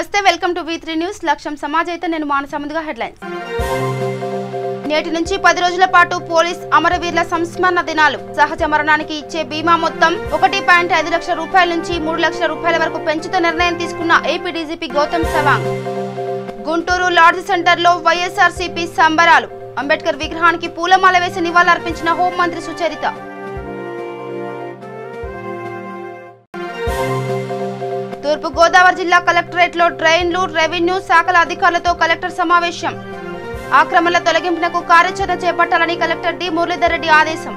నమస్తే welcome to V3 news లక్ష్యం సమాజ్ అయితే నేను మానసముద్గా హెడ్లైన్స్ నేటి నుంచి 10 రోజుల పాటు పోలీస్ అమరవీరుల సంస్మరణ దినాలు సహజ మరణానికి ఇచ్చే బీమా మొత్తం 1.5 లక్షల రూపాయల నుంచి 3 లక్షల రూపాయల వరకు పెంచుతూ నిర్ణయం తీసుకున్న AP DGP Gautam Sawang Guntur lodge సెంటర్లో వైఎస్ఆర్సీపీ సంబరాలు అంబేద్కర్ విగ్రహానికి పూలమాల వేసి నివాళులర్పించిన హోంమంత్రి సుచరిత తూర్పు గోదావరి జిల్లా కలెక్టరేట్లో డ్రైన్లు రెవెన్యూ శాఖల అధికారులతో కలెక్టర్ సమావేశం ఆక్రమణల తొలగింపునకు కార్యాచరణ చేపట్టాలని కలెక్టర్ డి మురళీధర్ రెడ్డి ఆదేశం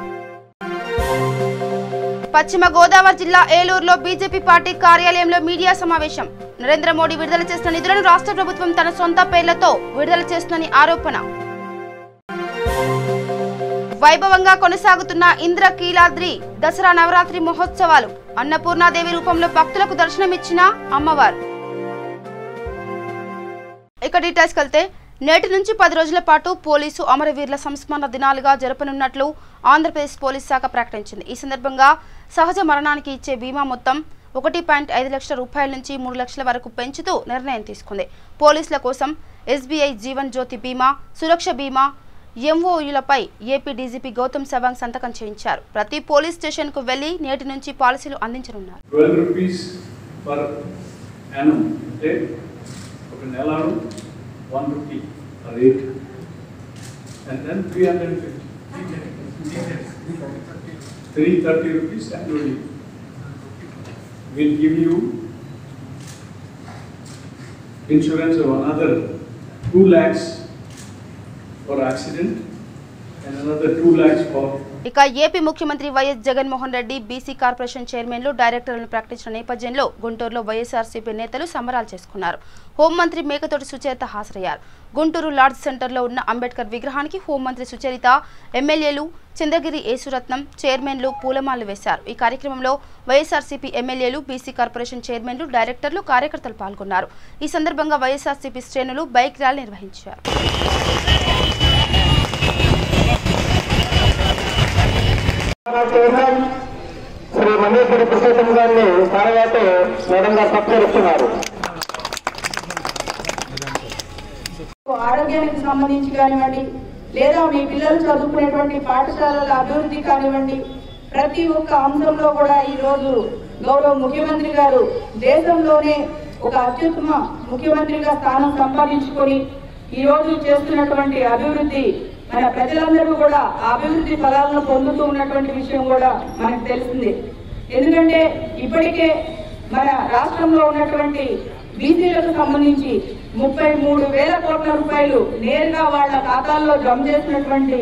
పశ్చిమ గోదావరి జిల్లా ఏలూరులో బీజేపీ పార్టీ కార్యాలయంలో మీడియా సమావేశం నరేంద్ర మోడీ విడుదల చేసిన నిధులను రాష్ట్ర ప్రభుత్వం తన సొంత పేర్లతో విడుదల చేస్తుందని ఆరోపణ వైభవంగా కొనసాగుతున్న ఇంద్రకీలాద్రి దసరా నవరాత్రి మహోత్సవాలు అన్నపూర్ణాదేవి రూపంలో భక్తులకు దర్శనమిచ్చిన అమ్మవారు ఇక డీటెయిల్స్ కలితే నేటి నుంచి 10 రోజుల పాటు పోలీసు అమరవీరుల సంస్మరణ దినాలుగా జరపనున్నట్లు ఆంధ్రప్రదేశ్ పోలీస్ శాఖ ప్రకటించింది. ఈ సందర్భంగా సహజ మరణానికి ఇచ్చే బీమా మొత్తం 1.5 లక్షల రూపాయల నుంచి 3 లక్షల వరకు పెంచుతూ నిర్ణయం తీసుకుంది. పోలీసుల కోసం SBI జీవన్ జ్యోతి బీమా, సురక్ష బీమా MOUలపై ఏపీ డీజీపీ గౌతమ్ సవాంగ్ సంతకం చేయించారు. ప్రతి పోలీస్ స్టేషన్ కు వెళ్లి నేటి నుంచి పాలసీలు అందించనున్నారు. 12 rupees per annum అంటే ఒక నెలను 1 rupee per rate and then 330 rupees annually will give you insurance of another 2 lakhs for accident and another 2 lakhs for ఇక ఏపీ ముఖ్యమంత్రి YS Jaganmohan Reddy BC corporation చైర్మన్లు డైరెక్టర్లను ప్రకటించిన నేపథ్యంలో గుంటూరులో వైఎస్ఆర్సీపీ నేతలు సంబరాలు చేసుకున్నారు. హోంమంత్రి మేకతోటి సుచరిత హాజరయ్యారు. గుంటూరు లాడ్జ్ సెంటర్లో ఉన్న అంబేద్కర్ విగ్రహానికి హోంమంత్రి సుచరిత, ఎమ్మెల్యేలు చంద్రగిరి యేసురత్నం చైర్మన్లు పూలమాలలు వేశారు. ఈ కార్యక్రమంలో వైఎస్ఆర్సీపీ ఎమ్మెల్యేలు, బీసీ కార్పొరేషన్ చైర్మన్లు, డైరెక్టర్లు, కార్యకర్తలు పాల్గొన్నారు. ఈ సందర్భంగా వైఎస్ఆర్సీపీ శ్రేణులు బైక్ ర్యాలీ నిర్వహించారు. శ్రీ మండేశ్వరి పురుషోత్తం గారిని తర్వాత మేడంగా సత్కరిస్తున్నారు. ఆరోగ్యానికి సంబంధించి కానివ్వండి, లేదా మీ పిల్లలు చదువుకునేటువంటి పాఠశాలల అభివృద్ధి కానివ్వండి, ప్రతి ఒక్క అంశంలో కూడా ఈ రోజు గౌరవ ముఖ్యమంత్రి గారు దేశంలోనే ఒక అత్యుత్తమ ముఖ్యమంత్రిగా స్థానం సంపాదించుకొని ఈ రోజు చేస్తున్నటువంటి అభివృద్ధి మన ప్రజలందరూ కూడా అభివృద్ధి ఫలాలను పొందుతూ ఉన్నటువంటి విషయం కూడా మనకు తెలిసింది. ఎందుకంటే ఇప్పటికే మన రాష్ట్రంలో ఉన్నటువంటి బీసీలకు సంబంధించి 33,000 కోట్ల రూపాయలు నేరుగా వాళ్ళ ఖాతాల్లో జమ చేసినటువంటి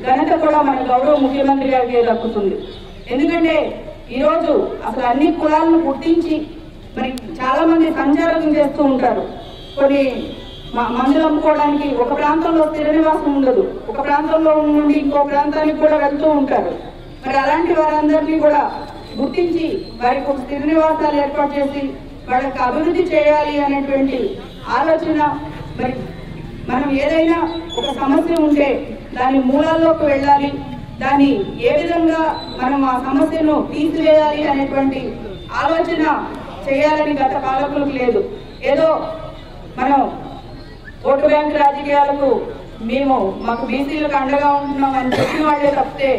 ఘనత కూడా మన గౌరవ ముఖ్యమంత్రి గారికి దక్కుతుంది. ఎందుకంటే ఈరోజు అసలు అన్ని కులాలను గుర్తించి మరి చాలా మంది సంచారం చేస్తూ ఉంటారు. కొన్ని మందులు అమ్ముకోవడానికి ఒక ప్రాంతంలో స్థిర నివాసం ఉండదు, ఒక ప్రాంతంలో నుండి ఇంకో ప్రాంతానికి కూడా వెళ్తూ ఉంటారు. మరి అలాంటి వారందరినీ కూడా గుర్తించి వారికి ఒక స్థిర నివాసాలు ఏర్పాటు చేసి వాళ్ళకి అభివృద్ధి చేయాలి అనేటువంటి ఆలోచన. మరి మనం ఏదైనా ఒక సమస్య ఉంటే దాని మూలాల్లోకి వెళ్ళాలి, దాన్ని ఏ విధంగా మనం ఆ సమస్యను తీసివేయాలి అనేటువంటి ఆలోచన చేయాలని గత పాలకులకు లేదు. ఏదో మనం ఓటు బ్యాంక్ రాజకీయాలకు మాకు బీసీలకు అండగా ఉంటున్నాం అని చెప్పిన వాళ్లే తప్పితే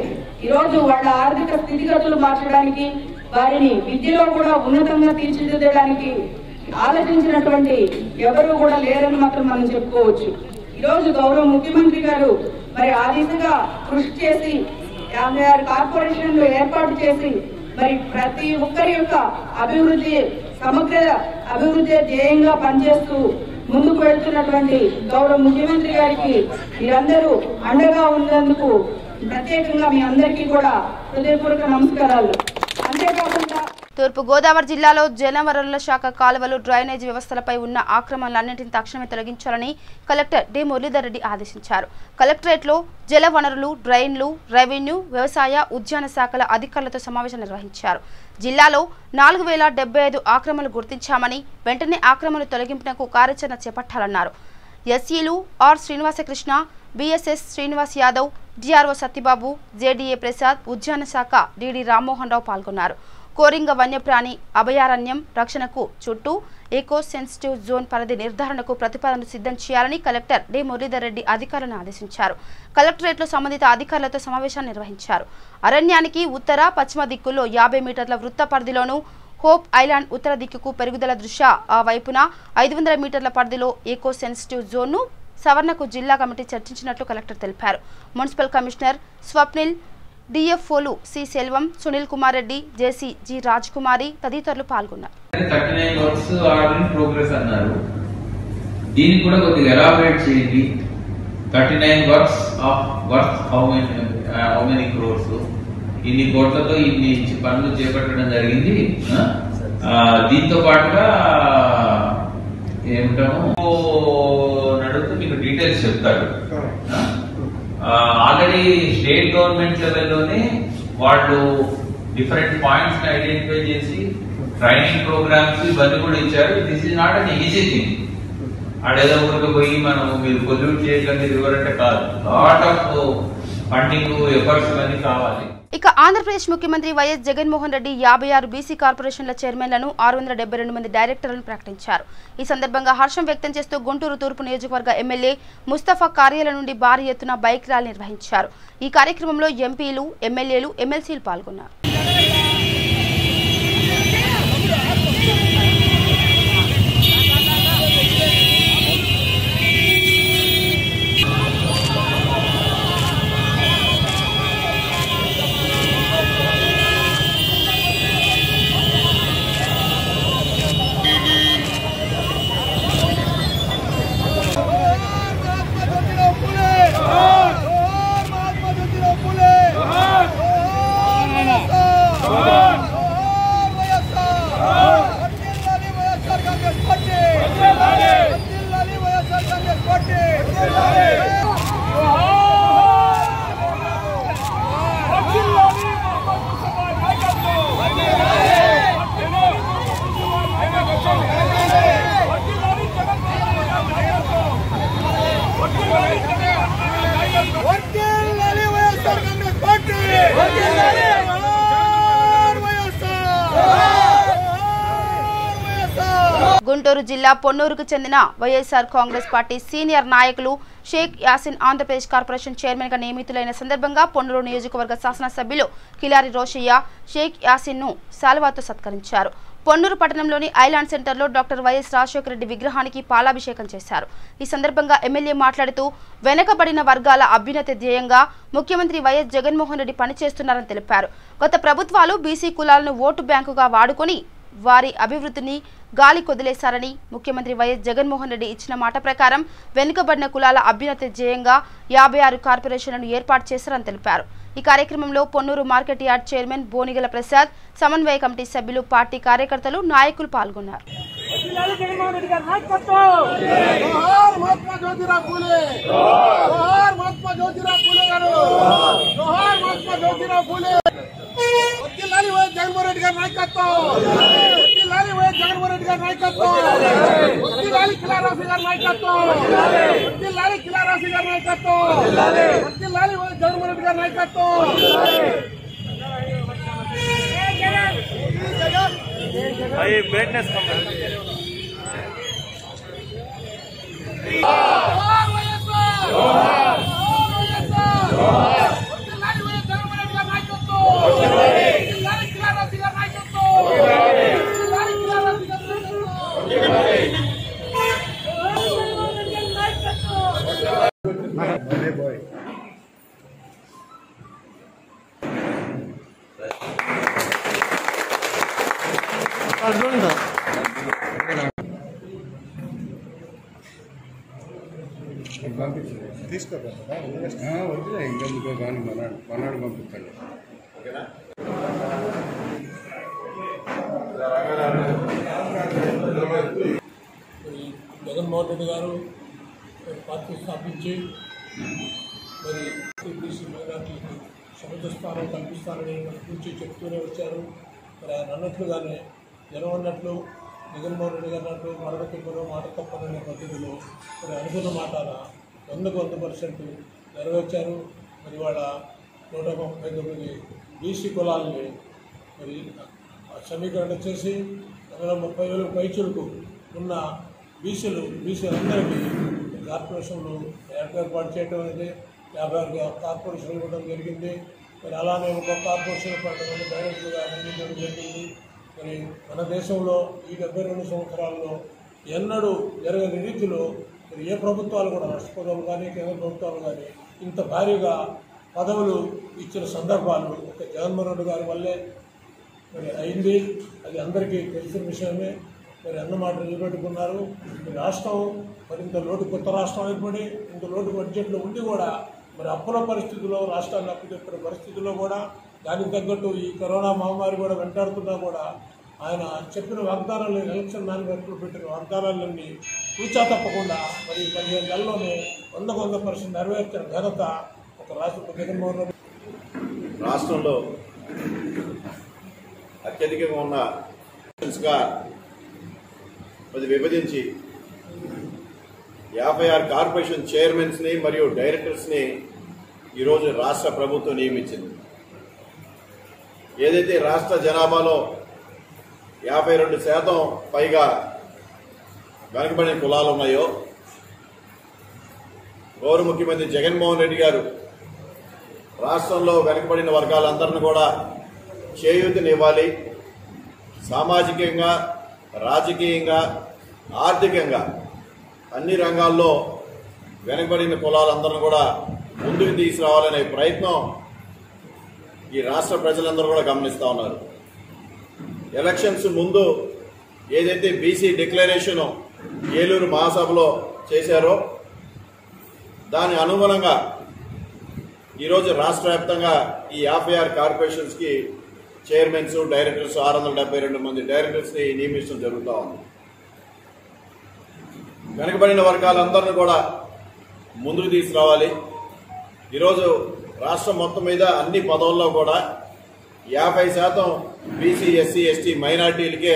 ఈరోజు వాళ్ళ ఆర్థిక స్థితిగతులు మార్చడానికి, వారిని విద్యలో కూడా ఉన్నతంగా తీర్చిదిద్దడానికి ఆలోచించినటువంటి ఎవరు కూడా లేరని మాత్రం మనం చెప్పుకోవచ్చు. ఈరోజు గౌరవ ముఖ్యమంత్రి గారు మరి ఆ దిశగా కృషి చేసి 56 కార్పొరేషన్లు ఏర్పాటు చేసి మరి ప్రతి ఒక్కరి యొక్క అభివృద్ధి, సమగ్ర అభివృద్ధి ధ్యేయంగా పనిచేస్తూ ముందుకు వెళ్తున్నటువంటి గౌరవ ముఖ్యమంత్రి గారికి మీరందరూ అండగా ఉన్నందుకు ప్రత్యేకంగా మీ అందరికీ కూడా హృదయపూర్వక నమస్కారాలు. అంతేకాకుండా తూర్పు గోదావరి జిల్లాలో జలవనరుల శాఖ కాలువలు, డ్రైనేజీ వ్యవస్థలపై ఉన్న ఆక్రమణలన్నింటినీ తక్షణమే తొలగించాలని కలెక్టర్ డి మురళీధర్ రెడ్డి ఆదేశించారు. కలెక్టరేట్లో జలవనరులు, డ్రైన్లు, రెవెన్యూ, వ్యవసాయ, ఉద్యాన శాఖల అధికారులతో సమావేశం నిర్వహించారు. జిల్లాలో 4,075 ఆక్రమణలు గుర్తించామని వెంటనే ఆక్రమణలు తొలగింపునకు కార్యాచరణ చేపట్టాలన్నారు. ఎస్ఈలు R Srinivasakrishna, BSS Srinivas Yadav, DRO Satyababu, JDA Prasad, ఉద్యాన శాఖ డిడి రామ్మోహన్ రావు పాల్గొన్నారు. కోరింగ వన్యప్రాణి అభయారణ్యం రక్షణకు చుట్టూ ఎకో సెన్సిటివ్ జోన్ పరిధి నిర్ధారణకు ప్రతిపాదనలు సిద్ధం చేయాలని కలెక్టర్ డి మురళీధర్ రెడ్డి అధికారులను ఆదేశించారు. కలెక్టరేట్లో సంబంధిత అధికారులతో సమావేశాన్ని నిర్వహించారు. అరణ్యానికి ఉత్తర, పశ్చిమ దిక్కుల్లో 50 మీటర్ల వృత్త పరిధిలోనూ హోప్ ఐలాండ్ ఉత్తర దిక్కుకు పెరుగుదల దృష్ట్యా ఆ వైపున 500 మీటర్ల పరిధిలో ఎకో సెన్సిటివ్ జోన్ను సవరణకు జిల్లా కమిటీ చర్చించినట్లు కలెక్టర్ తెలిపారు. మున్సిపల్ కమిషనర్ స్వప్నిల్, డిఎఫ్ఓలు C Selvam, Sunil Kumar Reddy, JC G Rajkumari తదితరులు పాల్గొన్నారు. 39 వర్క్స్ ఆర్ ఇన్ ప్రోగ్రెస్ అన్నారు. దీన్ని కూడా కొద్దిగా ఎలాబరేట్ చేయండి. 39 works of worth how many crores, ఇన్ని కోట్లతో ఇన్ని పనులు చేపట్టడం జరిగింది. దీంతో పాటుగా ఏమిటాము నడుస్తూ మీకు డీటెయిల్స్ చెప్తాడు. ఆల్రెడీ స్టేట్ గవర్నమెంట్ లెవెల్లోనే వాళ్ళు డిఫరెంట్ పాయింట్స్ ని ఐడెంటిఫై చేసి ట్రైనింగ్ ప్రోగ్రామ్స్ ఇవన్నీ కూడా ఇచ్చారు. This is not an easy thing. ఆడేదో ఊరికి పోయి మనం మీరు పొల్యూట్ చేయగలిగే రివర్ అంటే కాదు. లాట్ ఆఫ్ ఫండింగ్ ఎఫర్ట్స్ ఇవన్నీ కావాలి. ఇక ఆంధ్రప్రదేశ్ ముఖ్యమంత్రి వైఎస్ జగన్మోహన్ రెడ్డి 56 బీసీ కార్పొరేషన్ల చైర్మన్లను 672 మంది డైరెక్టర్లను ప్రకటించారు. ఈ సందర్భంగా హర్షం వ్యక్తం చేస్తూ గుంటూరు తూర్పు నియోజకవర్గ ఎమ్మెల్యే ముస్తఫా కార్యాలయం నుండి భారీ ఎత్తున బైక్ ర్యాలీ నిర్వహించారు. ఈ కార్యక్రమంలో ఎంపీలు, ఎమ్మెల్యేలు, ఎమ్మెల్సీలు పాల్గొన్నారు. గుంటూరు జిల్లా పొన్నూరుకు చెందిన వైఎస్ఆర్ కాంగ్రెస్ పార్టీ సీనియర్ నాయకులు షేక్ యాసిన్ ఆంధ్రప్రదేశ్ కార్పొరేషన్ చైర్మన్ గా నియమితులైన సందర్భంగా పొన్నూరు నియోజకవర్గ శాసనసభ్యులు కిలారి రోషయ్య షేక్ యాసిన్ ను శాలువాతో సత్కరించారు. పొన్నూరు పట్టణంలోని ఐలాండ్ సెంటర్లో డాక్టర్ వైఎస్ రాజశేఖర రెడ్డి విగ్రహానికి పాలాభిషేకం చేశారు. ఈ సందర్భంగా ఎమ్మెల్యే మాట్లాడుతూ వెనకబడిన వర్గాల అభ్యున్నతి ధ్యేయంగా ముఖ్యమంత్రి వైఎస్ జగన్మోహన్ రెడ్డి పనిచేస్తున్నారని తెలిపారు. గత ప్రభుత్వాలు బీసీ కులాలను ఓటు బ్యాంకుగా వాడుకొని వారి అభివృద్ధిని గాలి కొదిలేశారని, ముఖ్యమంత్రి వైఎస్ జగన్మోహన్ రెడ్డి ఇచ్చిన మాట ప్రకారం వెనుకబడిన కులాల అభ్యున్నతి ధ్యేయంగా 56 కార్పొరేషన్లను ఏర్పాటు చేశారని తెలిపారు. ఈ కార్యక్రమంలో Ponnuru market yard chairman Bonigala Prasad, సమన్వయ కమిటీ సభ్యులు, పార్టీ కార్యకర్తలు, నాయకులు పాల్గొన్నారు. జగన్మోహన్ రెడ్డి గారి నాయకత్వం, జగన్మోహన్ రెడ్డి గారి నాయకత్వం, కిలారాసి గారి నాయకత్వం, కిలారాసి గారి నాయకత్వం, జగన్మోహన్ రెడ్డి గారి నాయకత్వం. తీసుకోదా వద్దులే, ఇంకెందుకో కానీ మనాడు పంపిస్తాను. జగన్మోహన్ రెడ్డి గారు పార్టీ స్థాపించి మరి బీసీ మైనార్టీకి సముద్ర స్థానం కల్పిస్తారని మన నుంచి చెప్తూనే వచ్చారు. మరి ఆయన అన్నట్లుగానే జనం అన్నట్లు జగన్మోహన్ రెడ్డి గారు అన్నట్లు మరణ తిప్పను మాట తప్పననే పద్ధతిలో మరి అనుకున్న మాట 100% నెరవేర్చారు. మరి వాళ్ళ 139 బీసీ కులాలని మరి సమీకరణ చేసి 30,000 పైచులకు ఉన్న బీసీలందరికీ కార్పొరేషన్లు ఏర్పాటు చేయడం అనేది 56 కార్పొరేషన్లు ఇవ్వడం జరిగింది. మరి అలానే ఒక కార్పొరేషన్ పట్టణంలో డైరెక్టర్గా నియమించడం జరిగింది. మరి మన దేశంలో ఈ 72 సంవత్సరాల్లో ఎన్నడూ జరగని రీతిలో మరి ఏ ప్రభుత్వాలు కూడా రాష్ట్ర ప్రభుత్వాలు కానీ కేంద్ర ప్రభుత్వాలు కానీ ఇంత భారీగా పదవులు ఇచ్చిన సందర్భాలు ఒక జగన్మోహన్ రెడ్డి గారి వల్లే మరి అయింది. అది అందరికీ తెలిసిన విషయమే. మరి అన్నమాట నిలబెట్టుకున్నారు. రాష్ట్రం మరింత కొత్త రాష్ట్రం ఏర్పడి ఇంత లోటు బడ్జెట్లో ఉండి కూడా మరి అప్పుల పరిస్థితుల్లో రాష్ట్రాన్ని అప్పుచెప్పిన పరిస్థితుల్లో కూడా దానికి తగ్గట్టు ఈ కరోనా మహమ్మారి కూడా వెంటాడుతున్నా కూడా ఆయన చెప్పిన వాగ్దానాలు ఎలక్షన్ మేనిఫెస్టోలో పెట్టిన వాగ్దానాలన్నీ తూచా తప్పకుండా మరి 15 నెలల్లోనే 100% నెరవేర్చిన ఘనత ఒక రాష్ట్రపతి జగన్మోహన్ రెడ్డి. రాష్ట్రంలో అత్యధికంగా ఉన్న అది విభజించి 56 కార్పొరేషన్ చైర్మన్స్ని మరియు డైరెక్టర్స్ని ఈరోజు రాష్ట్ర ప్రభుత్వం నియమించింది. ఏదైతే రాష్ట్ర జనాభాలో 52% పైగా వెనుకబడిన కులాలు ఉన్నాయో గౌరవ ముఖ్యమంత్రి జగన్మోహన్ రెడ్డి గారు రాష్ట్రంలో వెనుకబడిన వర్గాలందరినీ కూడా చేయూతనివ్వాలి, సామాజికంగా రాజకీయంగా ఆర్థికంగా అన్ని రంగాల్లో వెనుకబడిన కులాలందరినీ కూడా ముందుకు తీసుకురావాలనే ప్రయత్నం ఈ రాష్ట్ర ప్రజలందరూ కూడా గమనిస్తూ ఉన్నారు. ఎలక్షన్స్ ముందు ఏదైతే బీసీ డిక్లరేషన్ ఏలూరు మహాసభలో చేశారో దాని అనుగుణంగా ఈరోజు రాష్ట్ర వ్యాప్తంగా ఈ 56 కార్పొరేషన్స్కి చైర్మన్స్ డైరెక్టర్స్ 672 మంది డైరెక్టర్స్ని నియమించడం జరుగుతూ ఉంది. వెనుకబడిన వర్గాలందరినీ కూడా ముందుకు తీసుకురావాలి. ఈరోజు రాష్ట్రం మొత్తం మీద అన్ని పదవుల్లో కూడా 50% బీసీ ఎస్సీ ఎస్టీ మైనార్టీలకే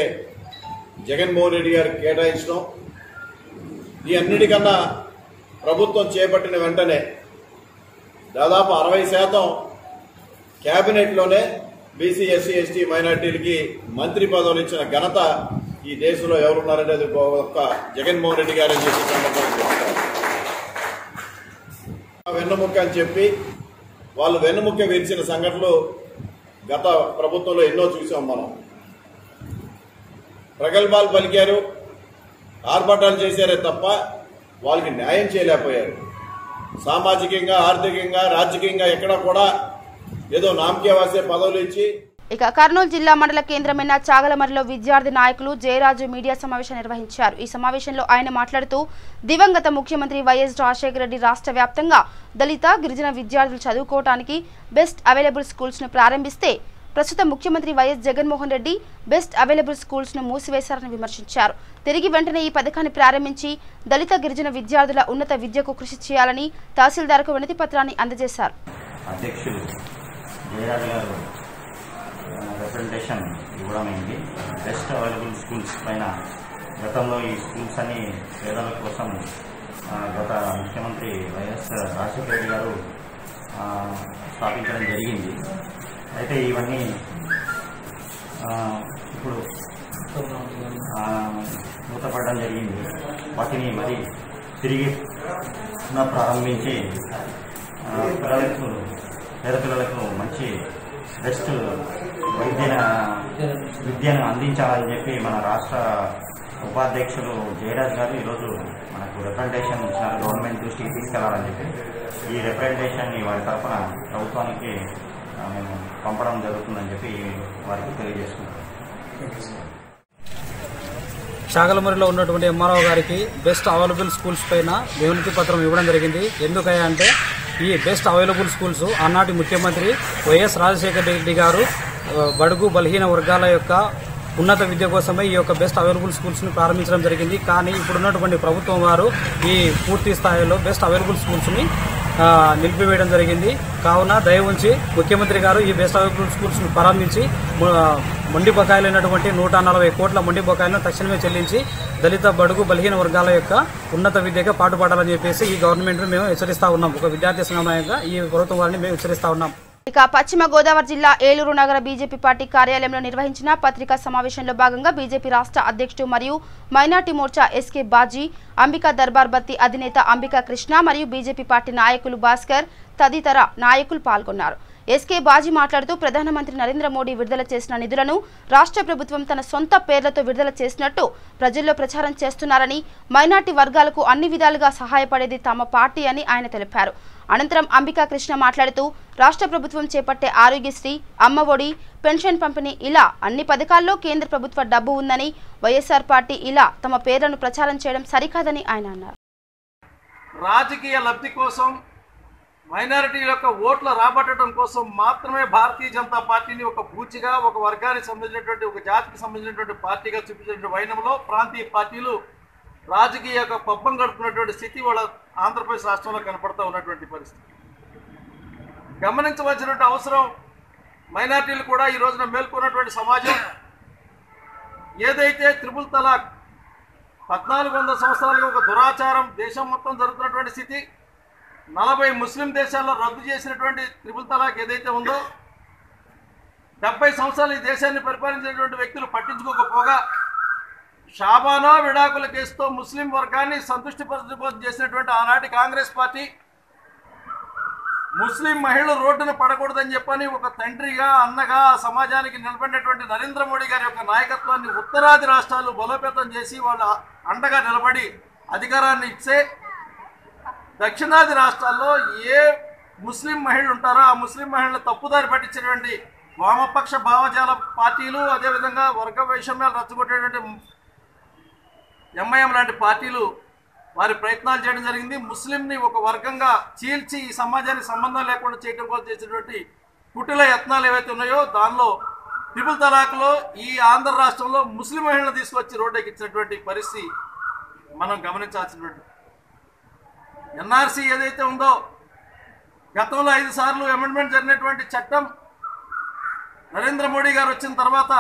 జగన్మోహన్ రెడ్డి గారికి కేటాయించడం, ఈ అన్నిటికన్నా ప్రభుత్వం చేపట్టిన వెంటనే దాదాపు 60% క్యాబినెట్లోనే బీసీ ఎస్సీ ఎస్టీ మైనార్టీలకి మంత్రి పదవులు ఇచ్చిన ఘనత ఈ దేశంలో ఎవరున్నారంటే అది ఒక్క జగన్మోహన్ రెడ్డి గారు అని చెప్పి వెన్నెముక్క అని చెప్పి వాళ్ళు వెన్నెముక్క విరిచిన సంఘటనలు గత ప్రభుత్వంలో ఎన్నో చూసాం. మనం ప్రగల్భాలు పలికారు, ఆర్భాటాలు చేశారే తప్ప వాళ్ళకి న్యాయం చేయలేకపోయారు. సామాజికంగా ఆర్థికంగా రాజకీయంగా ఎక్కడా కూడా ఏదో నామకేవాసే పదవులు ఇచ్చి. ఇక కర్నూలు జిల్లా మండల కేంద్రమైన చాగలమరిలో విద్యార్థి నాయకులు జయరాజు మీడియా సమావేశం నిర్వహించారు. ఈ సమావేశంలో ఆయన మాట్లాడుతూ దివంగత ముఖ్యమంత్రి వైఎస్ రాజశేఖర రెడ్డి రాష్ట్ర వ్యాప్తంగా దళిత గిరిజన విద్యార్థులు చదువుకోవడానికి బెస్ట్ అవైలబుల్ స్కూల్స్ ను ప్రారంభిస్తే ప్రస్తుత ముఖ్యమంత్రి YS Jaganmohan Reddy best available schools ను మూసివేశారని విమర్శించారు. తిరిగి వెంటనే ఈ పథకాన్ని ప్రారంభించి దళిత గిరిజన విద్యార్థుల ఉన్నత విద్యకు కృషి చేయాలని తహసీల్దార్కు వినతి పత్రాన్ని అందజేశారు. అధ్యక్షులు జయరాజు గారు రిప్రజెంటేషన్ ఇవ్వడమైంది. బెస్ట్ అవైలబుల్ స్కూల్స్ పైన గతంలో ఈ స్కూల్స్ అన్ని పేదల కోసం గత ముఖ్యమంత్రి వైఎస్ రాజశేఖర రెడ్డి గారు స్థాపించడం జరిగింది. అయితే ఇవన్నీ ఇప్పుడు మూతపడడం జరిగింది. వాటిని మరి తిరిగి ప్రారంభించి పేద పిల్లలకు మంచి బెస్ట్ విద్యను అందించాలని చెప్పి మన రాష్ట్ర ఉపాధ్యక్షులు జయరాజ్ గారు ఈరోజు మనకు రిప్రజెంటేషన్ ఇచ్చినారు. గవర్నమెంట్ దృష్టికి తీసుకెళ్లాలని చెప్పి ఈ రిప్రజెంటేషన్ని వారి తరఫున ప్రభుత్వానికి మేము పంపడం జరుగుతుందని చెప్పి వారికి తెలియజేస్తున్నాం. చాగలమరిలో ఉన్నటువంటి ఎంఆర్ఓ గారికి బెస్ట్ అవైలబుల్ స్కూల్స్ పైన వినతి పత్రం ఇవ్వడం జరిగింది. ఎందుకంటే ఈ బెస్ట్ అవైలబుల్ స్కూల్స్ ఆనాటి ముఖ్యమంత్రి వైఎస్ రాజశేఖర రెడ్డి గారు బడుగు బలహీన వర్గాల యొక్క ఉన్నత విద్య కోసమే ఈ యొక్క బెస్ట్ అవైలబుల్ స్కూల్స్ ని ప్రారంభించడం జరిగింది. కానీ ఇప్పుడున్నటువంటి ప్రభుత్వం వారు ఈ పూర్తి స్థాయిలో బెస్ట్ అవైలబుల్ స్కూల్స్ ని నిలిపివేయడం జరిగింది. కావున దయ ఉంచి ముఖ్యమంత్రి గారు ఈ బెస్ట్ అవైలబుల్ స్కూల్స్ ను ప్రారంభించి మొండి బకాయిలైనటువంటి 140 కోట్ల మొండి బకాయిలను తక్షణమే చెల్లించి దళిత బడుగు బలహీన వర్గాల యొక్క ఉన్నత విద్యగా పాటుపడాలని చెప్పేసి ఈ గవర్నమెంట్ మేము హెచ్చరిస్తా ఉన్నాం. ఒక విద్యార్థి సంఘంగా ఈ ప్రభుత్వం వారిని మేము హెచ్చరిస్తా ఉన్నాం. ఇక పశ్చిమ గోదావరి జిల్లా ఏలూరు నగర బీజేపీ పార్టీ కార్యాలయంలో నిర్వహించిన పత్రికా సమావేశంలో భాగంగా బీజేపీ రాష్ట్ర అధ్యక్షుడు మరియు మైనార్టీ మోర్చా ఎస్కే బాజీ, అంబికా దర్బార్ బత్తి అధినేత అంబికా కృష్ణ మరియు బీజేపీ పార్టీ నాయకులు భాస్కర్ తదితర నాయకులు పాల్గొన్నారు. ఎస్కే బాజీ మాట్లాడుతూ ప్రధానమంత్రి నరేంద్ర మోడీ విడుదల చేసిన నిధులను రాష్ట్ర ప్రభుత్వం తన సొంత పేర్లతో విడుదల చేసినట్టు ప్రజల్లో ప్రచారం చేస్తున్నారని, మైనార్టీ వర్గాలకు అన్ని విధాలుగా సహాయపడేది తమ పార్టీ అని ఆయన తెలిపారు. అనంతరం అంబికా కృష్ణ మాట్లాడుతూ రాష్ట్ర ప్రభుత్వం చేపట్టే ఆరోగ్యశ్రీ, అమ్మఒడి, పెన్షన్ పంపిణీ ఇలా అన్ని పథకాల్లో కేంద్ర ప్రభుత్వ డబ్బు ఉందని, వైఎస్ఆర్ పార్టీ ఇలా తమ పేర్లను ప్రచారం చేయడం సరికాదని ఆయన అన్నారు. రాజకీయ లబ్ధి కోసం, మైనారిటీల యొక్క ఓట్ల రాబట్టడం కోసం మాత్రమే భారతీయ జనతా పార్టీని ఒక బూచిగా, ఒక వర్గానికి సంబంధించినటువంటి, ఒక జాతికి సంబంధించినటువంటి పార్టీగా చూపించినటువంటి వైనంలో ప్రాంతీయ పార్టీలు రాజకీయ పబ్బం గడుపుతున్నటువంటి స్థితి వాళ్ళ ఆంధ్రప్రదేశ్ రాష్ట్రంలో కనపడుతూ ఉన్నటువంటి పరిస్థితి గమనించవలసినటువంటి అవసరం. మైనారిటీలు కూడా ఈ రోజున మేల్కొన్నటువంటి సమాజం ఏదైతే త్రిపుల్ తలాక్ 1400 సంవత్సరాలుగా ఒక దురాచారం దేశం మొత్తం జరుగుతున్నటువంటి స్థితి, 40 ముస్లిం దేశాల్లో రద్దు చేసినటువంటి త్రిపుల్ తలాక్ ఏదైతే ఉందో, 70 సంవత్సరాలు ఈ దేశాన్ని పరిపాలించినటువంటి వ్యక్తులు పట్టించుకోకపోగా షాబానా విడాకుల కేసుతో ముస్లిం వర్గాన్ని సంతృష్టిపరచడం చేసినటువంటి ఆనాటి కాంగ్రెస్ పార్టీ ముస్లిం మహిళలు రోడ్డున పడకూడదని చెప్పని ఒక తండ్రిగా, అన్నగా సమాజానికి నిలబడినటువంటి నరేంద్ర మోడీ గారి యొక్క నాయకత్వాన్ని ఉత్తరాది రాష్ట్రాలు బలోపేతం చేసి వాళ్ళ అండగా నిలబడి అధికారాన్ని ఇచ్చే, దక్షిణాది రాష్ట్రాల్లో ఏ ముస్లిం మహిళలు ఉంటారో ఆ ముస్లిం మహిళలు తప్పుదారి పట్టించినటువంటి వామపక్ష భావజాల పార్టీలు, అదేవిధంగా వర్గ వైషమ్యాలు రచ్చగొట్టేటువంటి ఎంఐఎం లాంటి పార్టీలు వారి ప్రయత్నాలు చేయడం జరిగింది. ముస్లింని ఒక వర్గంగా చీల్చి ఈ సమాజానికి సంబంధం లేకుండా చేయడం కోసం చేసినటువంటి కుటిల యత్నాలు ఏవైతే ఉన్నాయో దానిలో ట్రిపుల్ తలాక్లో ఈ ఆంధ్ర రాష్ట్రంలో ముస్లిం మహిళలను తీసుకొచ్చి రోడ్డెక్కించినటువంటి పరిస్థితి మనం గమనించాల్సినటువంటి. ఎన్ఆర్సీ ఏదైతే ఉందో గతంలో 5 సార్లు అమెండ్మెంట్ జరిగినటువంటి చట్టం నరేంద్ర మోడీ గారు వచ్చిన తర్వాత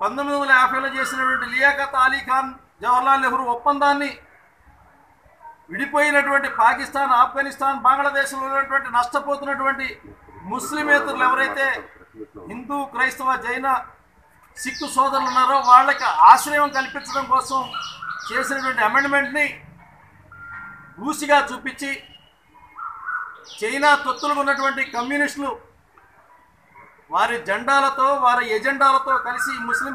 1950లో చేసినటువంటి లియాఖత్ అలీ ఖాన్ జవహర్లాల్ నెహ్రూ ఒప్పందాన్ని విడిపోయినటువంటి పాకిస్తాన్, ఆఫ్ఘనిస్తాన్, బంగ్లాదేశ్లో ఉన్నటువంటి నష్టపోతున్నటువంటి ముస్లిమేతరులు ఎవరైతే హిందూ, క్రైస్తవ, జైన, సిక్కు సోదరులు ఉన్నారో వాళ్ళకి ఆశ్రయం కల్పించడం కోసం చేసినటువంటి అమెండ్మెంట్ని బూసిగా చూపించి చైనా తొత్తులుగా ఉన్నటువంటి కమ్యూనిస్టులు వారి జెండాలతో, వారి ఎజెండాలతో కలిసి ముస్లిం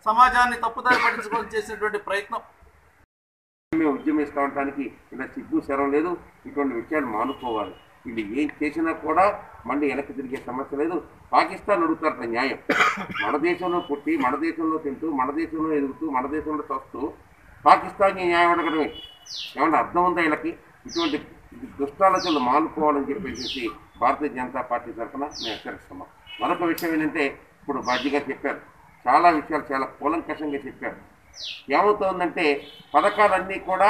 సమాజాన్ని తప్పుదారి పట్టించుకొని చేసినటువంటి ప్రయత్నం. మేము ఉద్యమిస్తూ ఉండటానికి ఇలా సిగ్గు శరం లేదు. ఇటువంటి విషయాలు మానుకోవాలి. వీళ్ళు ఏం చేసినా కూడా మళ్ళీ వెనక్కి తిరిగే సమస్య లేదు. పాకిస్తాన్ అడుగుతారట న్యాయం. మన దేశంలో పుట్టి, మన దేశంలో తింటూ, మన దేశంలో ఎదుగుతూ, మన దేశంలో చస్తూ పాకిస్తాన్కి న్యాయం అడగడమే ఏమన్నా అర్థం ఉందా? వీళ్ళకి ఇటువంటి దుష్టాలోచనలు మానుకోవాలని చెప్పేసి భారతీయ జనతా పార్టీ తరఫున మేము హెచ్చరిస్తున్నాం. మరొక విషయం ఏంటంటే, ఇప్పుడు బాధ్యగా చెప్పారు, చాలా విషయాలు చాలా కూలంకషంగా చెప్పారు. ఏమవుతుందంటే పథకాలన్నీ కూడా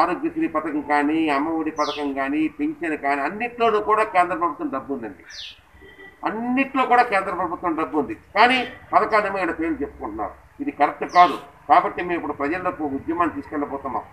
ఆరోగ్యశ్రీ పథకం కానీ, అమ్మఒడి పథకం కానీ, పింఛన్ కానీ అన్నిట్లోనూ కూడా కేంద్ర ప్రభుత్వం డబ్బు ఉందండి. అన్నిట్లో కూడా కేంద్ర ప్రభుత్వం డబ్బు ఉంది. కానీ పథకాలేమో ఇక్కడ పేర్లు చెప్పుకుంటున్నారు. ఇది కరెక్ట్ కాదు. కాబట్టి మేము ఇప్పుడు ప్రజలకు ఉద్యమాన్ని తీసుకెళ్ళబోతున్నాం.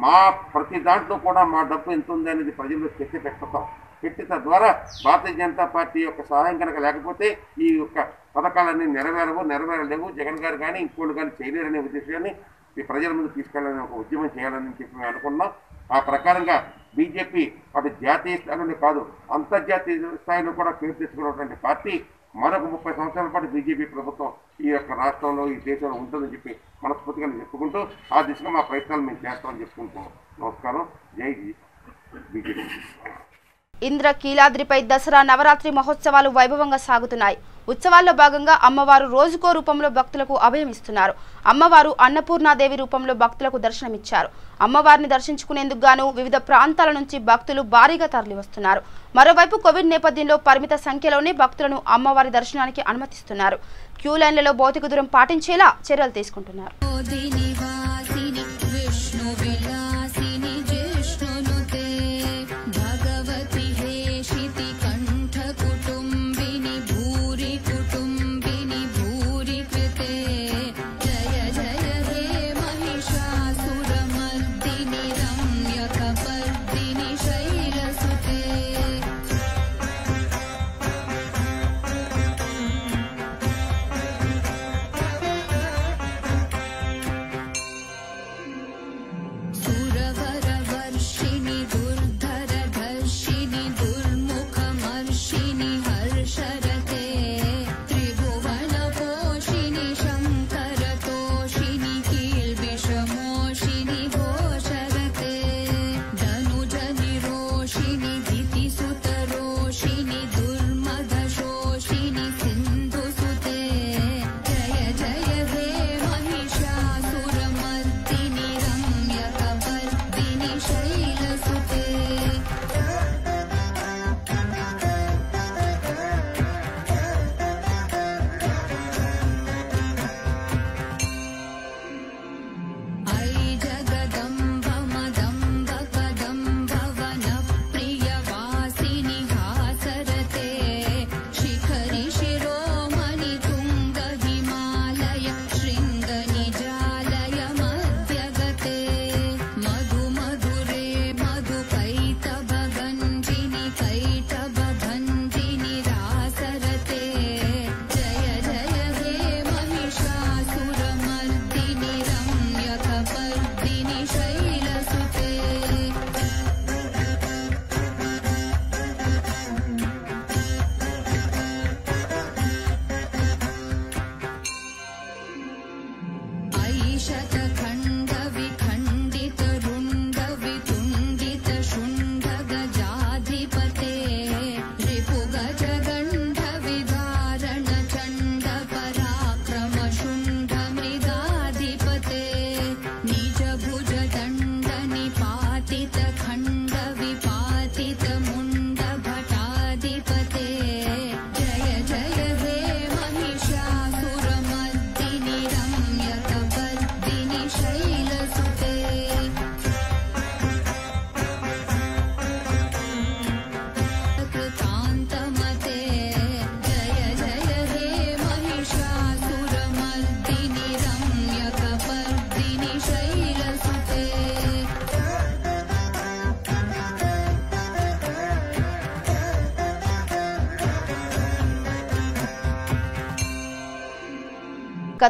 మా ప్రతి దాంట్లో కూడా మా డబ్బు ఎంత ఉంది అనేది ప్రజల్లో చర్చ పెట్టుకుంటాం. పెట్టి తద్వారా భారతీయ జనతా పార్టీ యొక్క సహాయం కనుక లేకపోతే ఈ యొక్క పథకాలన్నీ నెరవేరలేవు. జగన్ గారు కానీ ఇంకోళ్ళు కానీ చేయలేరనే ఉద్దేశాన్ని ఈ ప్రజల ముందు తీసుకెళ్లాలని ఒక ఉద్యమం చేయాలని చెప్పి మేము అనుకున్నాం. ఆ ప్రకారంగా బీజేపీ అటు జాతీయ స్థాయిలోనే కాదు అంతర్జాతీయ స్థాయిలో కూడా పేరు తెచ్చుకున్నటువంటి పార్టీ మరొక 30 సంవత్సరాల పాటు బీజేపీ ప్రభుత్వం ఈ యొక్క రాష్ట్రంలో, ఈ దేశంలో ఉంటుందని చెప్పి మనస్ఫూర్తిగా చెప్పుకుంటూ ఆ దిశగా మా ప్రయత్నాలు మేము చేస్తామని చెప్పుకుంటున్నాం. నమస్కారం. జై బీజేపీ. ఇంద్రకీలాద్రిపై దసరా నవరాత్రి మహోత్సవాలు వైభవంగా సాగుతున్నాయి. ఉత్సవాల్లో భాగంగా అమ్మవారు రోజుకో రూపంలో భక్తులకు అభయమిస్తున్నారు. అమ్మవారు అన్నపూర్ణాదేవి రూపంలో భక్తులకు దర్శనమిచ్చారు. అమ్మవారిని దర్శించుకునేందుకు గాను వివిధ ప్రాంతాల నుంచి భక్తులు భారీగా తరలివస్తున్నారు. మరోవైపు కోవిడ్ నేపథ్యంలో పరిమిత సంఖ్యలోనే భక్తులను అమ్మవారి దర్శనానికి అనుమతిస్తున్నారు. క్యూ లైన్లలో భౌతిక దూరం పాటించేలా చర్యలు తీసుకుంటున్నారు.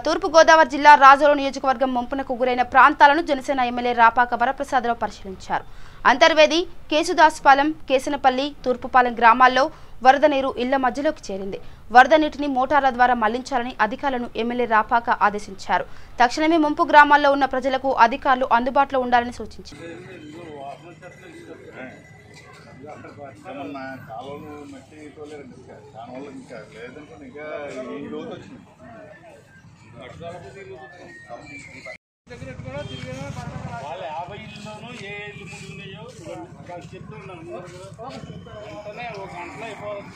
తూర్పు గోదావరి జిల్లా రాజోలు నియోజకవర్గం ముంపునకు గురైన ప్రాంతాలను జనసేన ఎమ్మెల్యే రాపాక వరప్రసాదరావు పరిశీలించారు. అంతర్వేది, కేశుదాసుపాలెం, కేసనపల్లి, తూర్పుపాలెం గ్రామాల్లో వరద నీరు ఇళ్ల మధ్యలోకి చేరింది. వరద నీటిని మోటార్ల ద్వారా మళ్లించాలని అధికారులను ఎమ్మెల్యే రాపాక ఆదేశించారు. తక్షణమే ముంపు గ్రామాల్లో ఉన్న ప్రజలకు అధికారులు అందుబాటులో ఉండాలని సూచించారు. వాళ్ళ 50 ఇళ్ళలోనూ ఏ ఇల్లు మునిగినాయో చెప్తున్నాను. వెంటనే ఒక గంటలో అయిపోతుంది.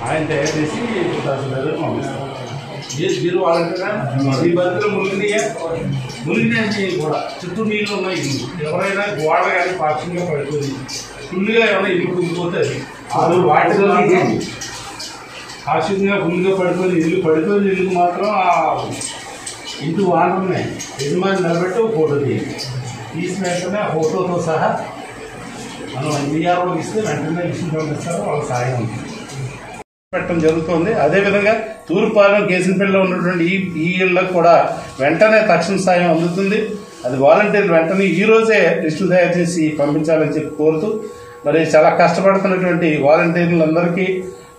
ఆయన తయారు చేసి మీరు వాళ్ళంటారా ఈ బతుకులు మునిగినాయి కూడా చుట్టూ నీళ్ళు ఉన్నాయి. ఎవరైనా గోడ కానీ పాక్షంగా పడుతుంది ఫుల్గా ఏమైనా ఇల్లు కుంగిపోతుంది. అది వాటిలో పాక్షంగా ఫుల్గా పడుతుంది. ఇల్లు పడుతుంది. ఇల్లుకు మాత్రం ఆ ఇంటి వానరున్నాయి. యజమాని నిలబెట్టి ఒక ఫోటో తీసిన వెంటనే ఆ ఫోటోతో సహా మనం ఇండియాలోకి ఇస్తే వెంటనే విషయం పంపిస్తారు. వాళ్ళ సాయం ఉంటుంది పెట్టడం జరుగుతుంది. అదేవిధంగా తూర్పుపాలెం, కేసనపల్లిలో ఉన్నటువంటి ఈ ఇళ్లకు కూడా వెంటనే తక్షణ సాయం అందుతుంది. అది వాలంటీర్లు వెంటనే ఈ రోజే లిస్టులు తయారు చేసి పంపించాలని చెప్పి కోరుతూ, మరి చాలా కష్టపడుతున్నటువంటి వాలంటీర్లందరికీ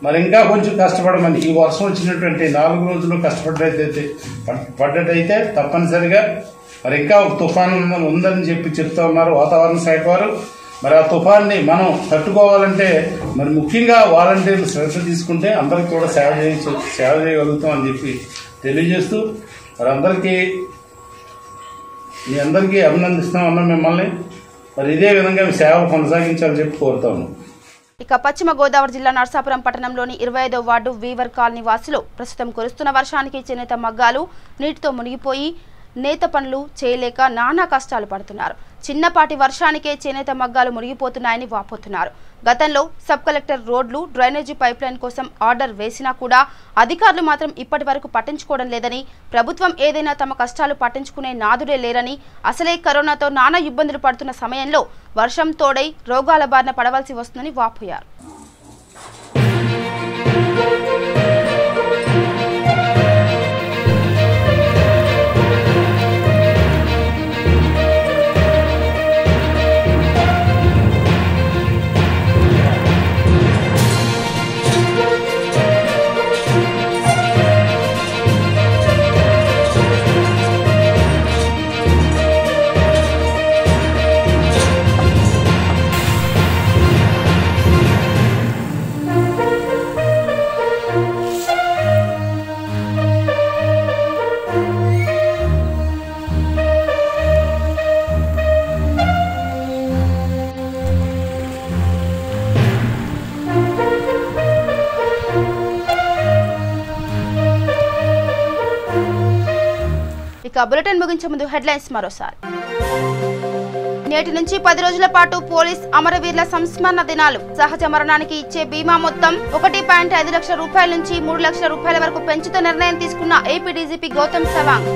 మరి ఇంకా కొంచెం కష్టపడమని, ఈ వర్షం వచ్చినటువంటి 4 రోజులు పడ్డట్టయితే తప్పనిసరిగా మరి ఇంకా ఒక తుఫాను ఉందని చెప్పి చెప్తా ఉన్నారు వాతావరణ శాఖ వారు. మరి ఆ తుఫాన్ని మనం తట్టుకోవాలంటే మరి ముఖ్యంగా వాలంటీర్లు శ్రద్ధ తీసుకుంటే అందరికీ కూడా సేవ చేయగలుగుతాం అని చెప్పి తెలియజేస్తూ మరి మీ అందరికీ అభినందిస్తాం అన్నాం మిమ్మల్ని. మరి ఇదే విధంగా మీ సేవ కొనసాగించాలని చెప్పి కోరుతాము. ఇక పశ్చిమ గోదావరి జిల్లా నర్సాపురం పట్టణంలోని 25వ వార్డు వీవర్ కాలనీ వాసులు ప్రస్తుతం కురుస్తున్న వర్షానికి చేనేత మగ్గాలు నీటితో మునిగిపోయి నేత పనులు చేయలేక నానా కష్టాలు పడుతున్నారు. చిన్నపాటి వర్షానికే చేనేత మగ్గాలు మునిగిపోతున్నాయని వాపోతున్నారు. గతంలో సబ్ కలెక్టర్ రోడ్లు, డ్రైనేజీ పైప్లైన్ కోసం ఆర్డర్ వేసినా కూడా అధికారులు మాత్రం ఇప్పటి వరకు పట్టించుకోవడం లేదని, ప్రభుత్వం ఏదైనా తమ కష్టాలు పట్టించుకునే నాదుడే లేరని, అసలే కరోనాతో నానా ఇబ్బందులు పడుతున్న సమయంలో వర్షం తోడై రోగాల బారిన పడవలసి వస్తుందని వాపోయారు. ఇక బులెటిన్ ముగించే ముందు హెడ్లైన్స్ మరోసారి. నేటి నుంచి 10 రోజుల పాటు పోలీస్ అమరవీరుల సంస్మరణ దినాలు. సహజ మరణానికి ఇచ్చే బీమా మొత్తం 1.5 లక్షల రూపాయల నుంచి 3 లక్షల రూపాయల వరకు పెంచుతూ నిర్ణయం తీసుకున్న AP DGP Gautam Sawang.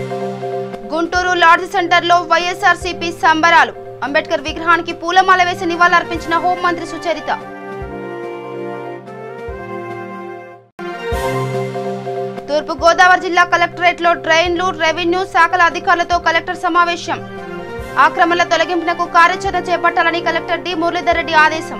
Guntur lodge సెంటర్లో వైఎస్ఆర్సీపీ సంబరాలు. అంబేద్కర్ విగ్రహానికి పూలమాల వేసి నివాళులర్పించిన హోంమంత్రి సుచరిత. తూర్పు గోదావరి జిల్లా కలెక్టరేట్లో డ్రైన్లు, రెవెన్యూ శాఖల అధికారులతో కలెక్టర్ సమావేశం. ఆక్రమణల తొలగింపునకు కార్యాచరణ చేపట్టాలని కలెక్టర్ డి మురళీధర్ రెడ్డి ఆదేశం.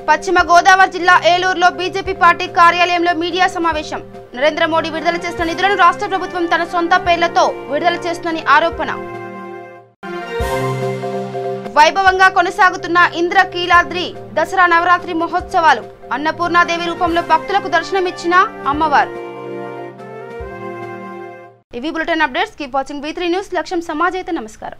పశ్చిమ గోదావరి జిల్లా ఏలూరులో బీజేపీ పార్టీ కార్యాలయంలో మీడియా సమావేశం. నరేంద్ర మోడీ విడుదల చేసిన నిధులను రాష్ట్ర ప్రభుత్వం తన సొంత పేర్లతో విడుదల చేస్తుందని ఆరోపణ. వైభవంగా కొనసాగుతున్న ఇంద్రకీలాద్రి దసరా నవరాత్రి మహోత్సవాలు. అన్నపూర్ణాదేవి రూపంలో భక్తులకు దర్శనమిచ్చిన అమ్మవారు. ఇవి bulletin updates. Keep watching V3 news. లక్ష్యం సమాజైతే. నమస్కారం.